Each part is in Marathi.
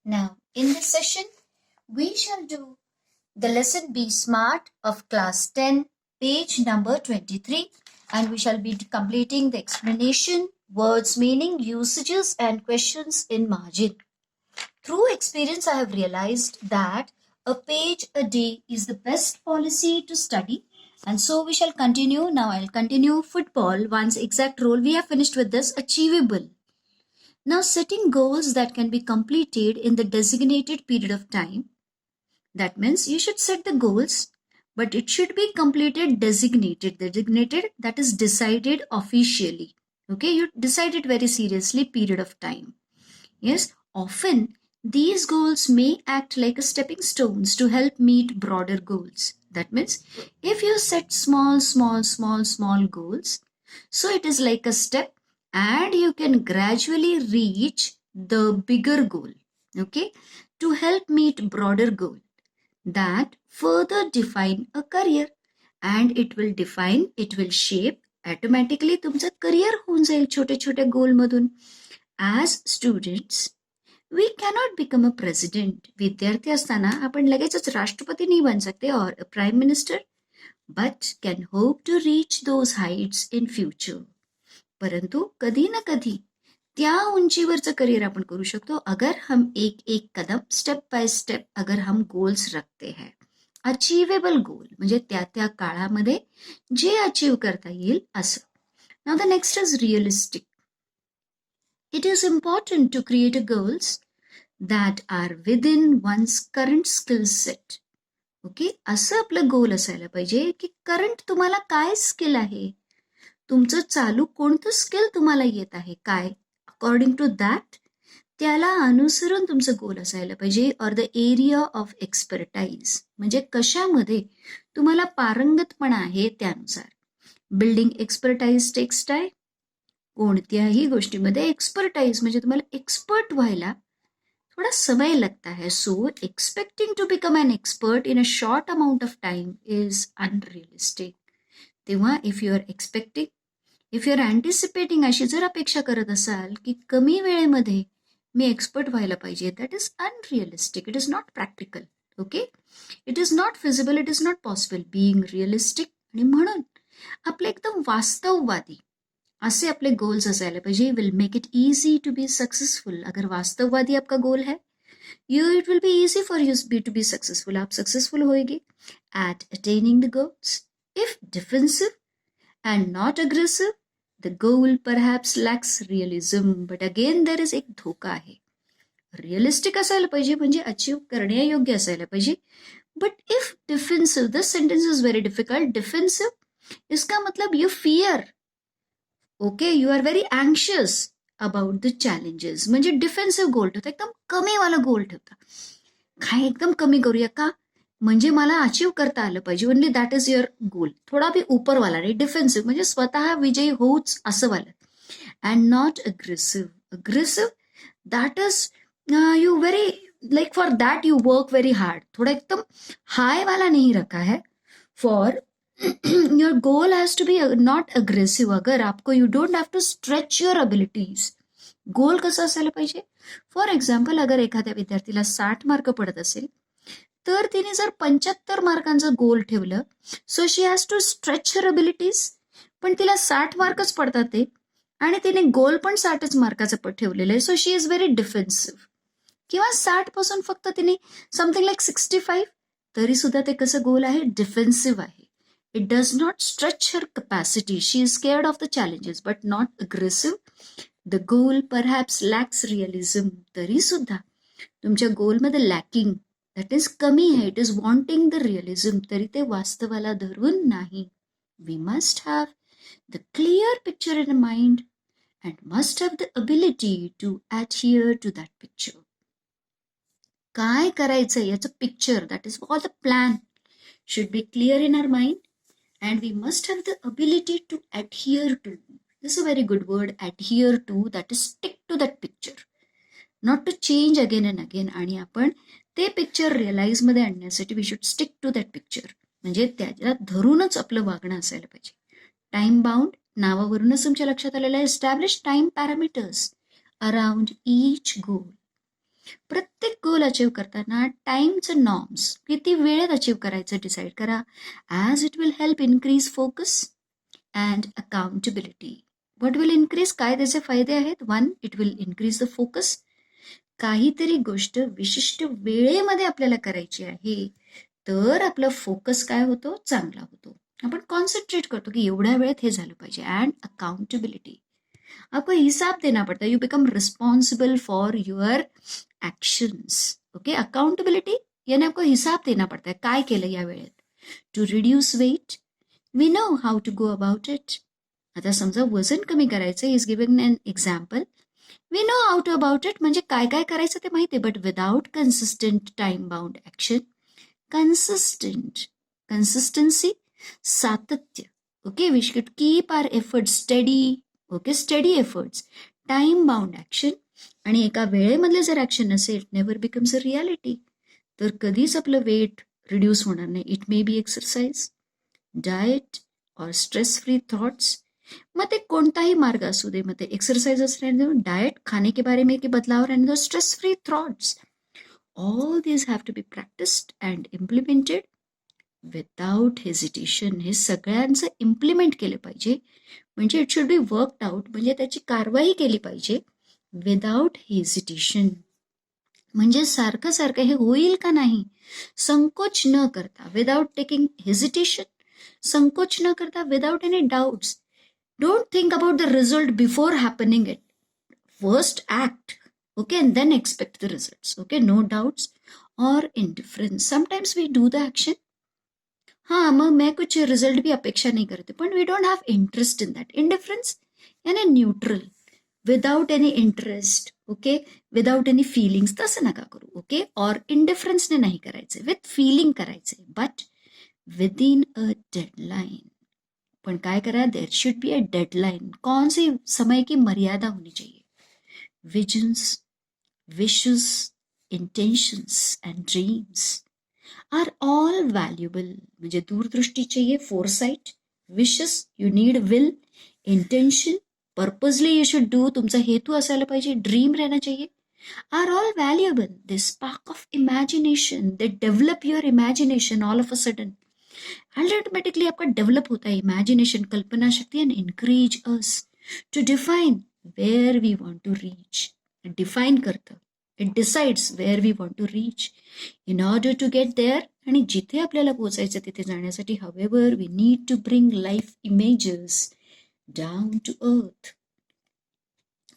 Now, in this session, we shall do the lesson Be Smart of class 10, page number 23, and we shall be completing the explanation, words, meaning, usages, and questions in margin. Through experience, I have realized that a page a day is the best policy to study. And so we shall continue. Now I'll continue football. Once exact role, we have finished with this achievable. Now setting goals that can be completed in the designated period of time. That means you should set the goals, but it should be completed designated. Designated, that is decided officially. Okay, you decide it very seriously, period of time. Yes, often these goals may act like a stepping stones to help meet broader goals. That means if you set small goals, so it is like a step and you can gradually reach the bigger goal. Okay, to help meet broader goal that further define a career, and it will shape automatically तुमचं करिअर होऊन जाईल छोटे छोटे गोल मधून. As students, we cannot become a president. विद्यार्थी असताना आपण लगेचच राष्ट्रपती नाही बन सकते or a prime minister, but can hope to reach those heights in future. परंतु कधी ना कधी त्या उंचीवरचं करिअर आपण करू शकतो अगर हम एक एक कदम स्टेप बाय स्टेप अगर हम गोल्स रखते हैं. अचीवेबल गोल म्हणजे त्या त्या काळामध्ये जे अचीव करता येईल असं. Now the next is realistic. It is important to create goals that are within one's current skill set. Okay, असं आपलं गोल असायला पाहिजे की करंट तुम्हाला काय स्किल आहे, तुमचं चालू कोणतं स्किल तुम्हाला येत आहे काय, अकॉर्डिंग टू दॅट त्याला अनुसरून तुमचं गोल असायला पाहिजे. Or the area of expertise म्हणजे कशामध्ये तुम्हाला पारंगतपणा आहे त्यानुसार. Building expertise takes time. कोणत्याही गोष्टीमध्ये एक्सपर्टाईज म्हणजे तुम्हाला एक्सपर्ट व्हायला थोड़ा समय लगता है. So expecting to become an expert in a short amount of time is unrealistic. तेव्हा इफ यू आर अँटिसिपेटिंग अशी जर अपेक्षा करत असाल की कमी वेळेमध्ये मी एक्सपर्ट व्हायला पाहिजे, that is unrealistic. It is not practical. Okay, it is not feasible, it is not possible being realistic. आणि म्हणून आपले एकदम वास्तववादी असे आपले गोल्स असायला पाहिजे. Will make it easy to be successful. अगर वास्तववादी आपका गोल है, it will be easy for you to be successful. आप सक्सेसफुल होएगी at attaining the goals. If defensive and not aggressive, the goal perhaps lacks realism. But again there is एक धोका आहे. रिअलिस्टिक असायला पाहिजे म्हणजे अचीव करण्यायोग्य असायला पाहिजे. But if defensive, this sentence is very difficult. Defensive इसका मतलब you fear. Okay, you are very अँशियस अबाउट द चॅलेंजेस. म्हणजे डिफेन्सिव्ह गोल ठेवता, एकदम कमीवाला गोल ठेवता. काय एकदम कमी करूया का, म्हणजे मला अचीव करता आलं पाहिजे. ओनली दॅट इज युअर गोल. थोडा बी उपरवाला नाही. डिफेन्सिव्ह म्हणजे स्वतः विजयी होऊच असं वाला. And not aggressive. Aggressive that is you very like for that you work very hard. थोड़ा एकदम हाई वाला नहीं रखा है. For your goal has to be not aggressive. अगर आपको you don't have to stretch your abilities. गोल कसं असायला पाहिजे. फॉर एक्झाम्पल, अगर एखाद्या विद्यार्थीला 60 मार्क पडत असेल तर तिने जर 75 मार्कांचं गोल ठेवलं, so she has to stretch her abilities. पण तिला 60 मार्कच पडतात ते आणि तिने गोल पण 60च मार्काचं ठेवलेलं आहे. So she is very defensive. किंवा 60 पासून फक्त तिने समथिंग लाईक 65, तरी सुद्धा ते कसं गोल आहे, डिफेन्सिव्ह आहे. It does not stretch her capacity. She is scared of the challenges, but not aggressive. The goal perhaps lacks realism. तरी सुद्धा तुमच्या गोलमध्ये लॅकिंग, दॅट इज कमी आहे. It is wanting the realism. तरी ते वास्तवाला धरून नाही. We must have the clear picture in a mind and must have the ability to adhere to that picture. काय करायचंय याचं picture, that is all the plan should be clear in our mind. And we must have the ability to adhere to. This is a very good word, adhere to, that is stick to that picture. Not to change again and again. आणि आपण ते पिक्चर रिअलाइज मध्ये आणण्यासाठी we should stick to that picture. म्हणजे त्याला धरूनच आपलं वागणं असायला पाहिजे. टाइम बाउंड, नावावरूनच तुमच्या लक्षात आलेलं आहे. Establish time parameters around each goal. प्रत्येक गोल अचीव्ह करताना टाइमचं नॉर्म्स किती वेळेत अचीव्ह करायचं डिसाईड करा. As it will help increase focus and accountability. What will increase, काय त्याचे फायदे आहेत? 1, it will increase the focus. काहीतरी गोष्ट विशिष्ट वेळेमध्ये आपल्याला करायची आहे तर आपला फोकस काय होतो? चांगला होतो. आपण कॉन्सन्ट्रेट करतो की एवढ्या वेळेत हे झालं पाहिजे. अँड अकाउंटेबिलिटी, आपको हिसाब देना पड़ता है. You become responsible for your actions. Okay, accountability याने आपको हिसाब देना पड़ता है काय केलं या वेळेत. To reduce weight, we know how to go about it. आता समजा वजन कमी करायचं, is giving an example. We know how to about it म्हणजे काय काय करायचं ते माहिती आहे. But without consistent time bound action, consistency, सातत्य. Okay, we should keep our efforts steady. Okay, steady efforts, time bound action. आणि एका वेळेमधले जर ॲक्शन असेल, नेव्हर बिकम्स अ रियालिटी, तर कधीच आपलं वेट रिड्यूस होणार नाही. It may be exercise, diet और स्ट्रेस फ्री थॉट्स. मग ते कोणताही मार्ग असू दे, मग ते एक्सरसाइज रहने दो, डाएट खाने के बारे में के बदलाव रहने दो, stress free thoughts, all these have to be practiced and implemented without hesitation. हे सगळ्यांचं इम्प्लिमेंट केलं पाहिजे. म्हणजे it should be worked out, म्हणजे त्याची कारवाई केली पाहिजे विदाउट हेजिटेशन. म्हणजे सारखं सारखं हे होईल का नाही, संकोच न करता, विदाउट टेकिंग हेजिटेशन, संकोच न करता, without any doubts. Don't think about the result before happening it. First act. Okay, and then expect the results. Okay, no doubts or indifference. Sometimes we do the action. हाँ, मग मैं कुछ रिजल्ट भी अपेक्षा नहीं करते, पण we don't have interest in that. Indifference यानी neutral, without any interest. Okay, without any feelings, तसं नका करू. ओके, और इंडिफरन्सने नाही करायचे, विथ फिलिंग करायचे, बट विदिन अ डेडलाइन. पण काय करा, there should be a deadline. कौन सी समय की मर्यादा होनी चाहिए. Visions, wishes, intentions and dreams are all valuable. म्हणजे दूरदृष्टी चाहिए, foresight, wishes, you need will, intention, purposely you should do, तुमचा हेतू असायला पाहिजे, ड्रीम रहना चाहिए, are all valuable. They spark of imagination, they develop your imagination all of a sudden. And automatically आपका डेवलप होता है इमेजिनेशन, कल्पना शक्ति, and encourage us to define where we want to reach. Define करतं, it decides where we want to reach in order to get there. आणि जिथे आपल्याला पोचायचं तिथे जाण्यासाठी हवेवर we need to bring life images down to earth.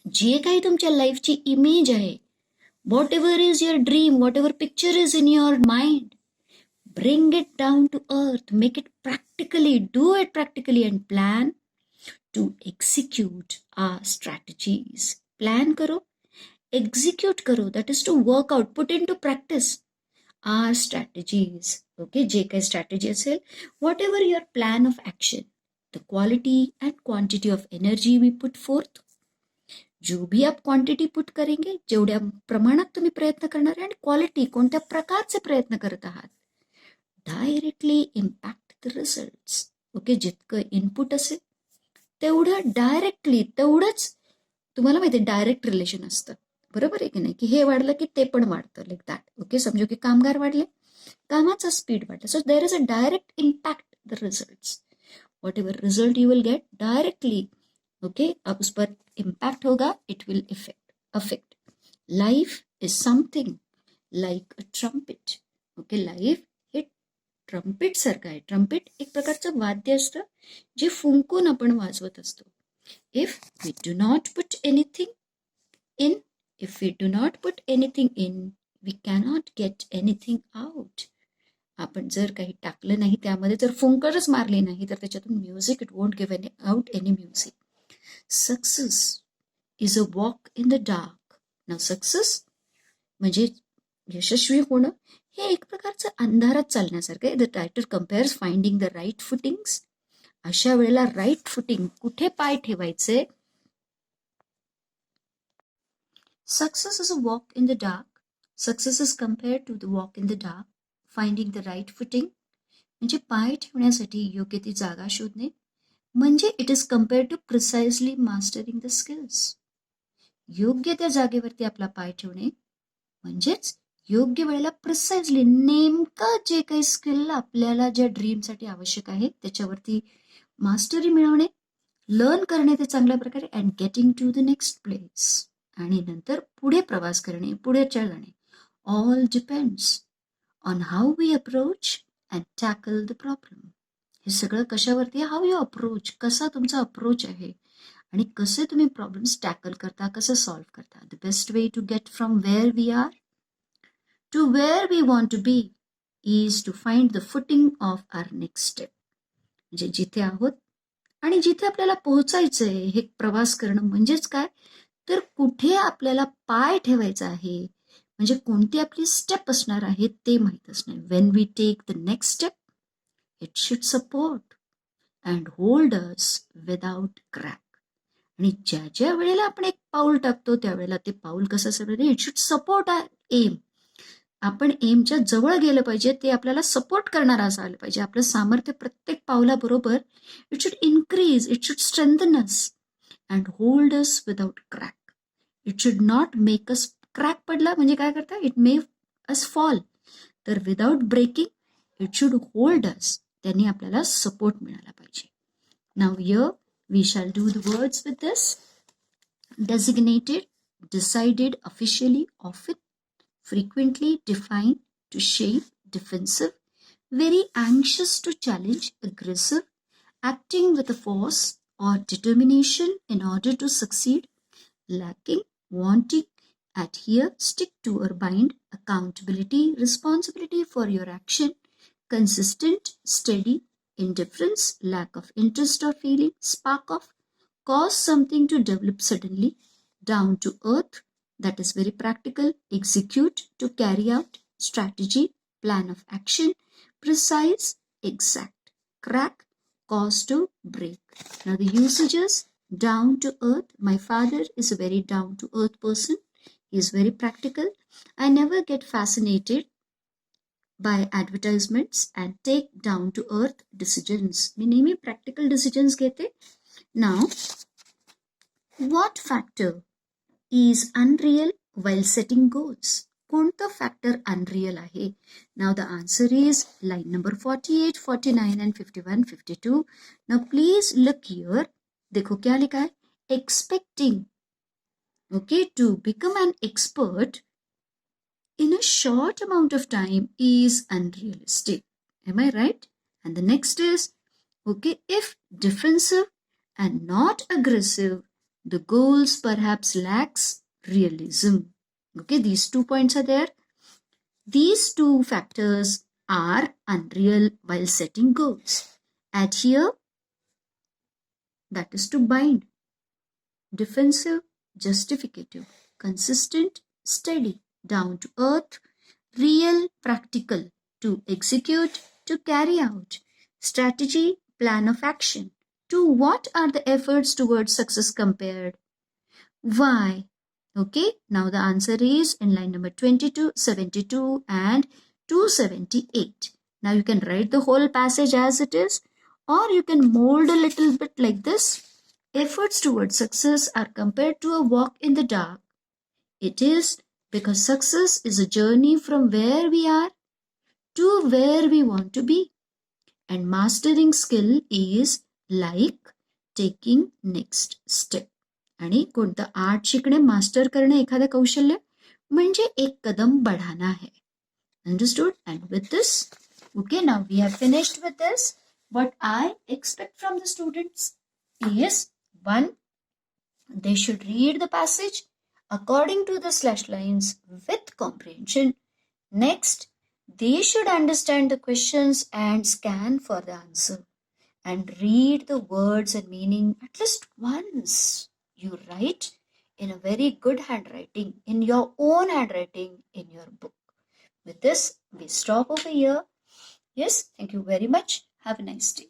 जे काही तुमच्या लाईफची इमेज आहे, whatever is your dream, whatever picture is in your mind, bring it down to earth, make it practically, do it practically, and plan to execute our strategies. Plan करो, execute करो, that is to work out, put into practice our strategies. Okay, जे काही strategy असेल, whatever your plan of action, the quality and quantity of energy we put forth, जो भी आप क्वांटिटी पुट करेंगे, जेवढ्या प्रमाणात तुम्ही प्रयत्न करणार आहे, आणि क्वालिटी, कोणत्या प्रकारचे प्रयत्न करत आहात, directly impact the results. Okay, जितकं इनपुट असेल तेवढं डायरेक्टली, तेवढंच तुम्हाला माहिती आहे डायरेक्ट रिलेशन असतं, बरोबर आहे की नाही, की हे वाढलं की ते पण वाढतं, लाईक दॅट. ओके, समजू की कामगार वाढले, कामाचा स्पीड वाढला, so there is a direct impact the results. What ever result you will get directly, okay, अब उस पर इम्पैक्ट होगा, it will affect. Life is something like a trumpet. Okay, life हे ट्रम्पेट सारखं आहे. ट्रम्पेट एक प्रकारचं वाद्य असतं जे फुंकून आपण वाजवत असतो. If we do not put anything in, we cannot get anything out. आपण जर काही टाकलं नाही, त्यामध्ये जर फुंकरच मारली नाही, तर त्याच्यातून music, it won't give out any music. Success is a walk in the dark. Now success म्हणजे यशस्वी होणं, हे एक प्रकारचं अंधारात चालण्यासारखं आहे. The writer compares finding the right footings. अशा वेळेला राईट फुटिंग, कुठे पाय ठेवायचे. Success is a walk in the dark. Success is compared to the walk in the dark. Finding the right footing म्हणजे पाय ठेवण्यासाठी योग्य ती जागा शोधणे. म्हणजे it is compared to precisely mastering the skills. योग्य त्या जागेवरती आपला पाय ठेवणे म्हणजेच योग्य वेळेला प्रिसाइजली नेमकं जे काही स्किल आपल्याला ज्या ड्रीमसाठी आवश्यक आहे त्याच्यावरती मास्टरी मिळवणे, लर्न करणे ते चांगल्या प्रकारे and getting to the next place, आणि नंतर पुढे प्रवास करणे, पुढे जाणे. All depends on how we approach and tackle the problem. हे सगळं कशावरती, हाऊ यू अप्रोच, कसा तुमचा अप्रोच आहे आणि कसे तुम्ही प्रॉब्लेम्स टॅकल करता, कसं सॉल्व्ह करता. The best way to get from where we are to where we want to be is to find the footing of our next step. म्हणजे जिथे आहोत आणि जिथे आपल्याला पोहोचायचंय, हे प्रवास करणं म्हणजेच काय, तर कुठे आपल्याला पाय ठेवायचा आहे, म्हणजे कोणती आपली स्टेप असणार आहे ते माहीत असणे. When we take the next step it should support and hold us without crack. आणि ज्या ज्या वेळेला आपण एक पाऊल टाकतो त्यावेळेला ते पाऊल कसं असेल, it should support our aim. आपण एमच्या जवळ गेलं पाहिजे, ते आपल्याला सपोर्ट करणारा असायला पाहिजे. आपलं सामर्थ्य प्रत्येक पावलाबरोबर it should increase, it should strengthen us and hold us without crack. It should not make us, crack पडला म्हणजे काय करता, इट मे अस फॉल. तर without breaking it should hold us, त्यांनी आपल्याला सपोर्ट मिळाला पाहिजे. Now here we shall do the words with this. Designated, decided, officially, often, frequently, defined, to shape, defensive, very anxious to challenge, aggressive, acting with a force or determination in order to succeed, lacking, wanting, adhere, stick to or bind, accountability, responsibility for your action, consistent, steady, indifference, lack of interest or feeling, spark of, cause something to develop suddenly, down to earth, that is very practical, execute, to carry out, strategy, plan of action, precise, exact, crack, cause to break. Now the usages, down to earth. My father is a very down to earth person. He is very practical. I never get fascinated by advertisements and take down to earth decisions. मी नेहमी practical decisions घेते. Now, what factor is unreal while setting goals? कोणतं फॅक्टर अनरियल आहे? Now the answer is line number 48, 49 and 51, 52. Now please look here. देखो क्या लिखा है? Expecting, okay, to become an expert in a short amount of time is unrealistic. Am I right? And the next is, okay, if defensive and not aggressive, the goals perhaps lacks realism. Okay, these 2 points are there. These 2 factors are unreal while setting goals. Adhere, that is to bind. Defensive, justificative. Consistent, steady. Down to earth, real, practical. To execute, to carry out. Strategy, plan of action. To what are the efforts towards success compared? Why? Okay, now the answer is in line number 22, 72 and 278. Now you can write the whole passage as it is, or you can mold a little bit like this. Efforts towards success are compared to a walk in the dark. It is because success is a journey from where we are to where we want to be. And mastering skill is like taking next step. आणि कोणतं आर्ट शिकणे, मास्टर करणे एखादं कौशल्य म्हणजे एक कदम बढ़ाना है. Understood? And with this, okay, now we have finished with this. What I expect from the students is, 1, they should read the passage according to the slash lines with comprehension. Next, they should understand the questions and scan for the answer and read the words and meaning at least once. You write in a very good handwriting, in your own handwriting, in your book. With this, we stop over here. Yes, thank you very much. Have a nice day.